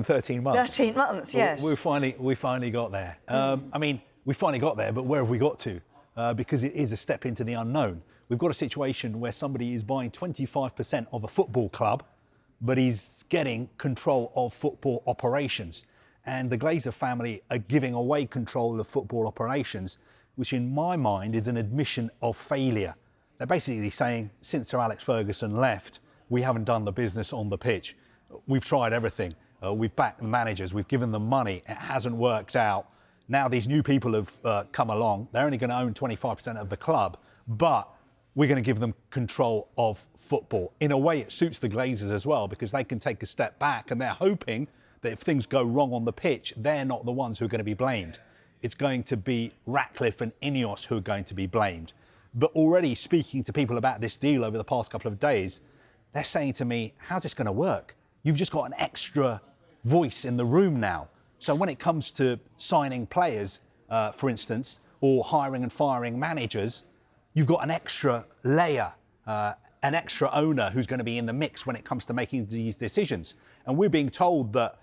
13 months. 13 months, yes. We finally got there. I mean, we finally got there, but where have we got to? Because it is a step into the unknown. We've got a situation where somebody is buying 25% of a football club, but he's getting control of football operations. And the Glazer family are giving away control of football operations, which in my mind is an admission of failure. They're basically saying, since Sir Alex Ferguson left, we haven't done the business on the pitch. We've tried everything. We've backed the managers. We've given them money. It hasn't worked out. Now these new people have come along. They're only going to own 25% of the club, but we're going to give them control of football. In a way, it suits the Glazers as well, because they can take a step back and they're hoping that if things go wrong on the pitch, they're not the ones who are going to be blamed. It's going to be Ratcliffe and Inos who are going to be blamed. But already speaking to people about this deal over the past couple of days, they're saying to me, how's this going to work? You've just got an extra voice in the room now. So when it comes to signing players, for instance, or hiring and firing managers, you've got an extra layer, an extra owner who's going to be in the mix when it comes to making these decisions. And we're being told that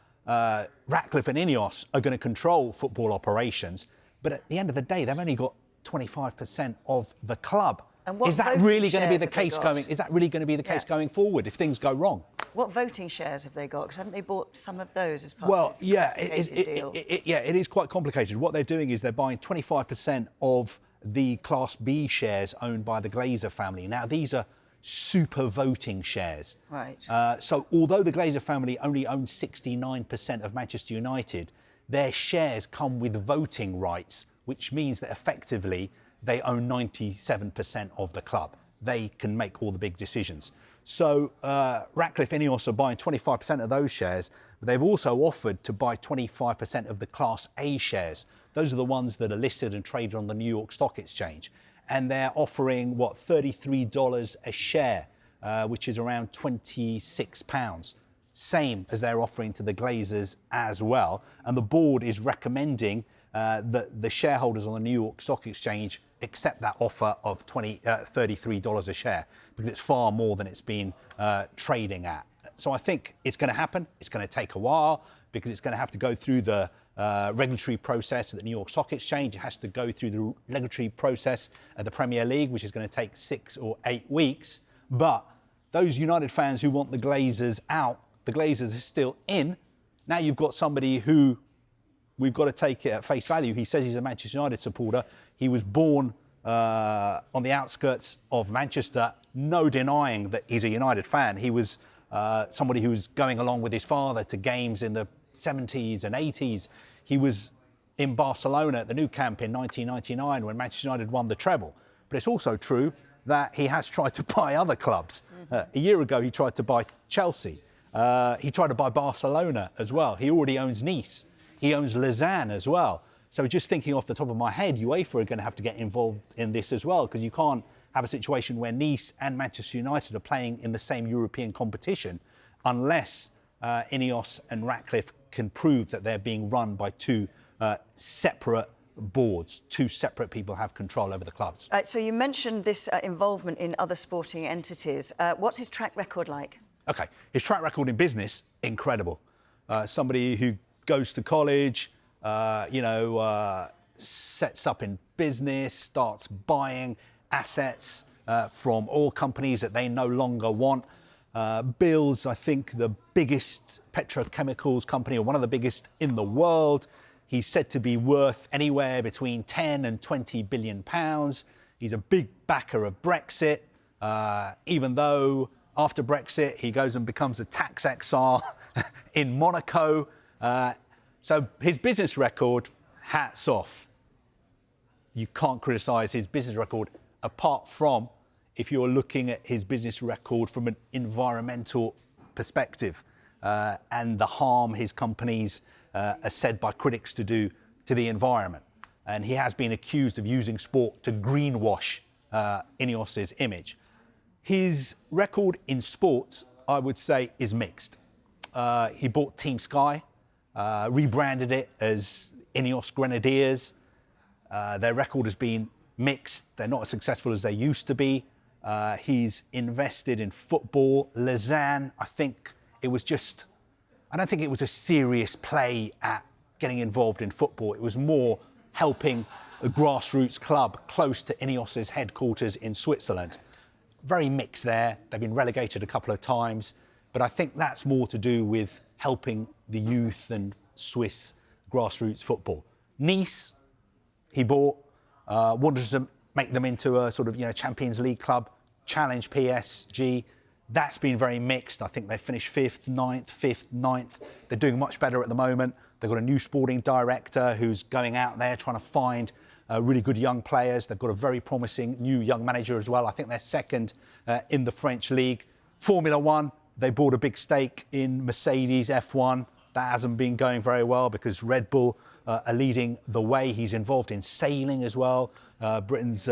Ratcliffe and Inos are going to control football operations, but at the end of the day, they've only got 25% of the club. And what is that really going to be the case going forward if things go wrong? What voting shares have they got? Because haven't they bought some of those as part of this complicated deal? It is quite complicated. What they're doing is they're buying 25% of the Class B shares owned by the Glazer family. Now, these are super voting shares. Right. So although the Glazer family only owns 69% of Manchester United, their shares come with voting rights, which means that effectively they own 97% of the club. They can make all the big decisions. So Ratcliffe and Inos are buying 25% of those shares, but they've also offered to buy 25% of the Class A shares. Those are the ones that are listed and traded on the New York Stock Exchange. And they're offering, $33 a share, which is around £26. Same as they're offering to the Glazers as well. And the board is recommending that the shareholders on the New York Stock Exchange accept that offer of $33 a share, because it's far more than it's been trading at. So I think it's going to happen. It's going to take a while, because it's going to have to go through the regulatory process at the New York Stock Exchange. It has to go through the regulatory process at the Premier League, which is going to take 6 or 8 weeks. But those United fans who want the Glazers out, the Glazers are still in. Now you've got somebody who we've got to take it at face value. He says he's a Manchester United supporter. He was born on the outskirts of Manchester. No denying that he's a United fan. He was somebody who was going along with his father to games in the 70s and 80s. He was in Barcelona at the Nou Camp in 1999 when Manchester United won the treble. But it's also true that he has tried to buy other clubs. A year ago, he tried to buy Chelsea. He tried to buy Barcelona as well. He already owns Nice. He owns Lausanne as well. So just thinking off the top of my head, UEFA are going to have to get involved in this as well, because you can't have a situation where Nice and Manchester United are playing in the same European competition unless Inos and Ratcliffe can prove that they're being run by two separate boards. Two separate people have control over the clubs. So you mentioned this involvement in other sporting entities. What's his track record like? OK, his track record in business, incredible. Somebody who goes to college, sets up in business, starts buying assets from oil companies that they no longer want, builds, I think, the biggest petrochemicals company, or one of the biggest in the world. He's said to be worth anywhere between 10 and 20 billion pounds. He's a big backer of Brexit, even though after Brexit he goes and becomes a tax exile in Monaco. So his business record, hats off. You can't criticise his business record, apart from if you're looking at his business record from an environmental perspective and the harm his companies are said by critics to do to the environment. And he has been accused of using sport to greenwash Ineos's image. His record in sports, I would say, is mixed. He bought Team Sky, rebranded it as Ineos Grenadiers. Their record has been mixed. They're not as successful as they used to be. He's invested in football. Lausanne, I think I don't think it was a serious play at getting involved in football. It was more helping a grassroots club close to Inos's headquarters in Switzerland. Very mixed there. They've been relegated a couple of times, but I think that's more to do with helping the youth and Swiss grassroots football. Nice, he bought, wanted to make them into a sort of, Champions League club, challenge PSG. That's been very mixed. I think they finished 5th, 9th. They're doing much better at the moment. They've got a new sporting director who's going out there trying to find really good young players. They've got a very promising new young manager as well. I think they're second in the French league. Formula One, they bought a big stake in Mercedes F1. That hasn't been going very well because Red Bull are leading the way. He's involved in sailing as well, Britain's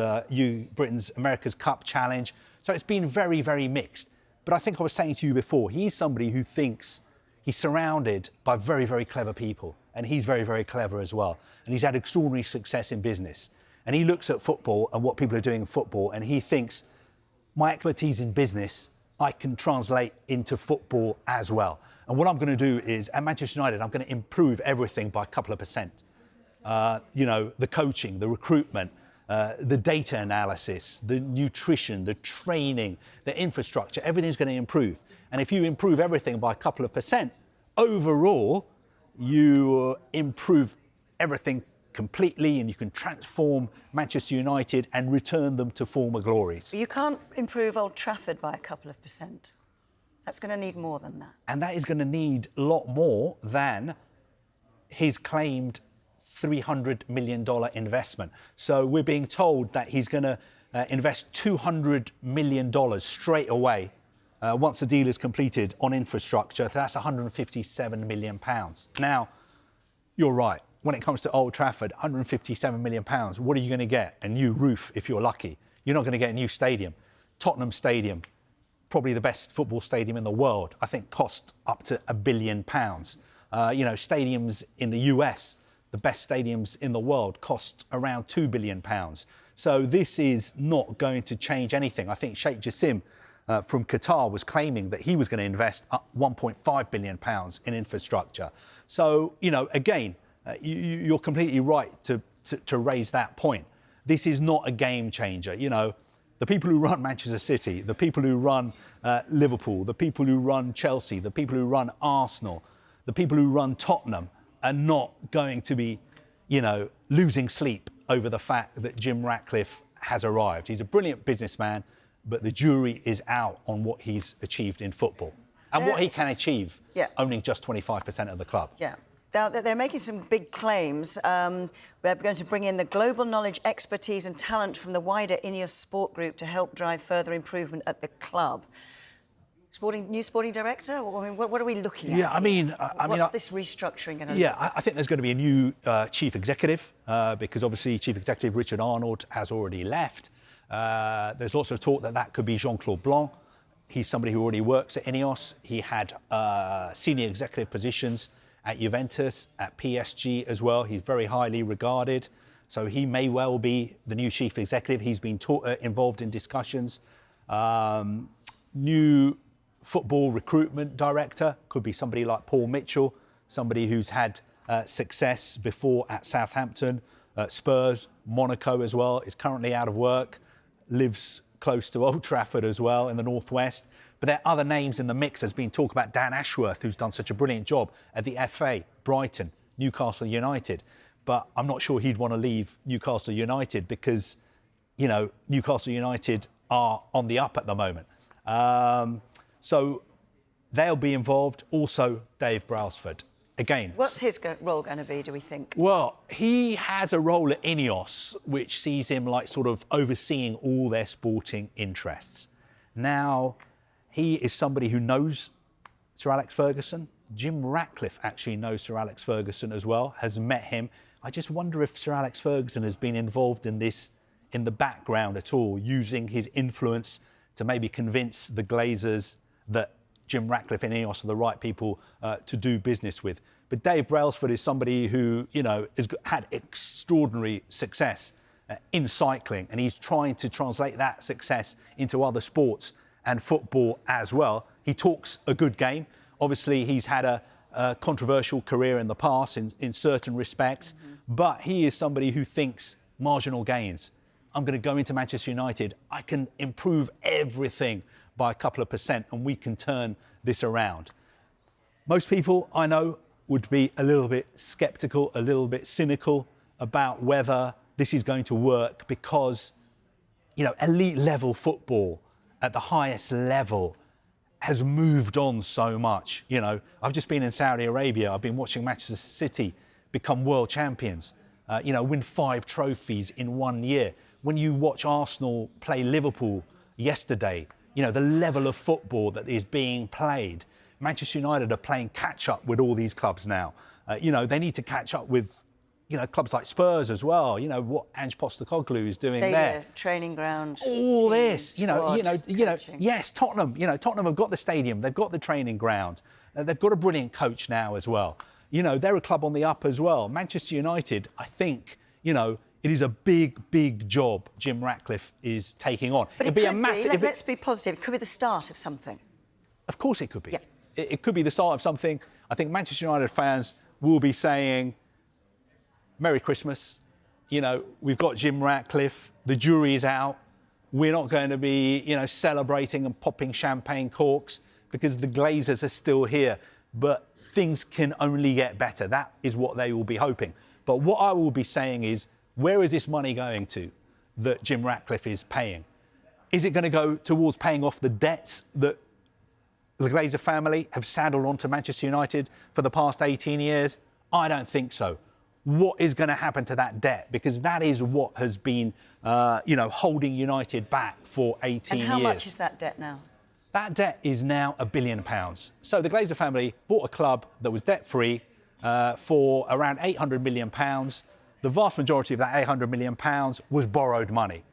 America's Cup Challenge. So it's been very, very mixed. But I think I was saying to you before, he's somebody who thinks he's surrounded by very, very clever people. And he's very, very clever as well. And he's had extraordinary success in business. And he looks at football and what people are doing in football, and he thinks, my expertise in business, I can translate into football as well. And what I'm going to do is, at Manchester United, I'm going to improve everything by a couple of percent. The coaching, the recruitment, the data analysis, the nutrition, the training, the infrastructure, everything's going to improve. And if you improve everything by a couple of percent, overall, you improve everything completely and you can transform Manchester United and return them to former glories. You can't improve Old Trafford by a couple of percent. That's going to need more than that. And that is going to need a lot more than his claimed $300 million investment. So we're being told that he's going to invest $200 million straight away once the deal is completed on infrastructure. That's £157 million. Now, you're right. When it comes to Old Trafford, £157 million, what are you going to get? A new roof if you're lucky. You're not going to get a new stadium. Tottenham Stadium, probably the best football stadium in the world, I think cost up to £1 billion. Stadiums in the US, the best stadiums in the world, cost around £2 billion. So this is not going to change anything. I think Sheikh Jassim from Qatar was claiming that he was going to invest up £1.5 billion in infrastructure. So, again, you're completely right to raise that point. This is not a game changer. The people who run Manchester City, the people who run Liverpool, the people who run Chelsea, the people who run Arsenal, the people who run Tottenham are not going to be, losing sleep over the fact that Jim Ratcliffe has arrived. He's a brilliant businessman, but the jury is out on what he's achieved in football and what he can achieve owning just 25% of the club. Yeah. Now, they're making some big claims. They're going to bring in the global knowledge, expertise and talent from the wider Ineos Sport Group to help drive further improvement at the club. New sporting director? What are we looking at? Yeah, what's this restructuring going to look like? I think there's going to be a new chief executive because obviously Chief Executive Richard Arnold has already left. There's lots of talk that could be Jean-Claude Blanc. He's somebody who already works at Ineos. He had senior executive positions at Juventus, at PSG as well. He's very highly regarded. So he may well be the new chief executive. He's been involved in discussions. New football recruitment director could be somebody like Paul Mitchell, somebody who's had success before at Southampton, Spurs, Monaco as well, is currently out of work, lives close to Old Trafford as well in the northwest. But there are other names in the mix. There's been talk about Dan Ashworth, who's done such a brilliant job at the FA, Brighton, Newcastle United. But I'm not sure he'd want to leave Newcastle United because, Newcastle United are on the up at the moment. So they'll be involved. Also, Dave Brailsford. Again. What's his role going to be, do we think? Well, he has a role at Ineos, which sees him like sort of overseeing all their sporting interests. Now, he is somebody who knows Sir Alex Ferguson. Jim Ratcliffe actually knows Sir Alex Ferguson as well, has met him. I just wonder if Sir Alex Ferguson has been involved in this in the background at all, using his influence to maybe convince the Glazers that Jim Ratcliffe and Inos are the right people to do business with. But Dave Brailsford is somebody who, has had extraordinary success in cycling, and he's trying to translate that success into other sports and football as well. He talks a good game. Obviously, he's had controversial career in the past in certain respects, but he is somebody who thinks marginal gains. I'm going to go into Manchester United. I can improve everything by a couple of percent and we can turn this around. Most people I know would be a little bit sceptical, a little bit cynical about whether this is going to work because, you know, elite level football at the highest level has moved on so much. You know, I've just been in Saudi Arabia. I've been watching Manchester City become world champions, win 5 trophies in 1 year. When you watch Arsenal play Liverpool yesterday, you know, the level of football that is being played. Manchester United are playing catch-up with all these clubs now. They need to catch up with, clubs like Spurs as well. You know, what Ange Postecoglou is doing there. Training ground. All this, coaching. yes, Tottenham, Tottenham have got the stadium, they've got the training ground. They've got a brilliant coach now as well. You know, they're a club on the up as well. Manchester United, I think, it is a big, big job Jim Ratcliffe is taking on. But it'd be a massive... Let's be positive. It could be the start of something. Of course it could be. Yeah. It could be the start of something. I think Manchester United fans will be saying, Merry Christmas. We've got Jim Ratcliffe. The jury's out. We're not going to be, celebrating and popping champagne corks because the Glazers are still here. But things can only get better. That is what they will be hoping. But what I will be saying is, where is this money going to that Jim Ratcliffe is paying? Is it going to go towards paying off the debts that the Glazer family have saddled onto Manchester United for the past 18 years? I don't think so. What is going to happen to that debt? Because that is what has been, holding United back for 18 years. And how much is that debt now? That debt is now £1 billion. So the Glazer family bought a club that was debt-free for around £800 million. The vast majority of that £800 million was borrowed money.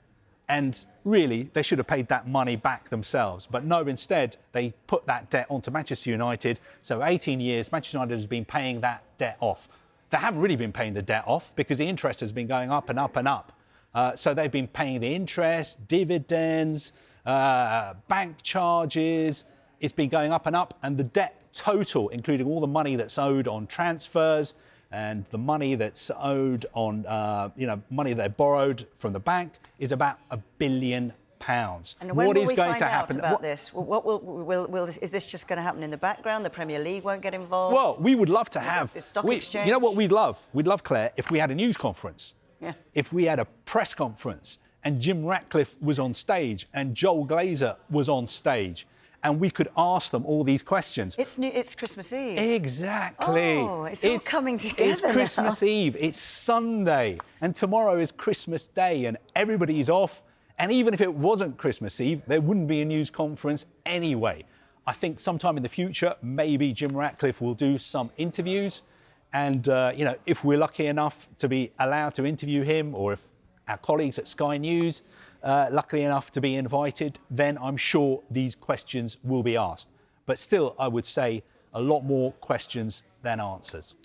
And really, they should have paid that money back themselves. But no, instead, they put that debt onto Manchester United. So 18 years, Manchester United has been paying that debt off. They haven't really been paying the debt off because the interest has been going up and up and up. So they've been paying the interest, dividends, bank charges. It's been going up and up. And the debt total, including all the money that's owed on transfers and the money that's owed on, money they borrowed from the bank, is about £1 billion. And when will we find out about this? Is this just going to happen in the background? The Premier League won't get involved? Well, we would love to have... Stock exchange? You know what we'd love? We'd love, Claire, if we had a news conference. Yeah. If we had a press conference and Jim Ratcliffe was on stage and Joel Glazer was on stage and we could ask them all these questions. It's Christmas Eve. Exactly. Oh, it's all coming together. It's Christmas Eve. It's Sunday. And tomorrow is Christmas Day and everybody's off. And even if it wasn't Christmas Eve, there wouldn't be a news conference anyway. I think sometime in the future, maybe Jim Ratcliffe will do some interviews. And, if we're lucky enough to be allowed to interview him, or if our colleagues at Sky News lucky enough to be invited, then I'm sure these questions will be asked. But still, I would say a lot more questions than answers.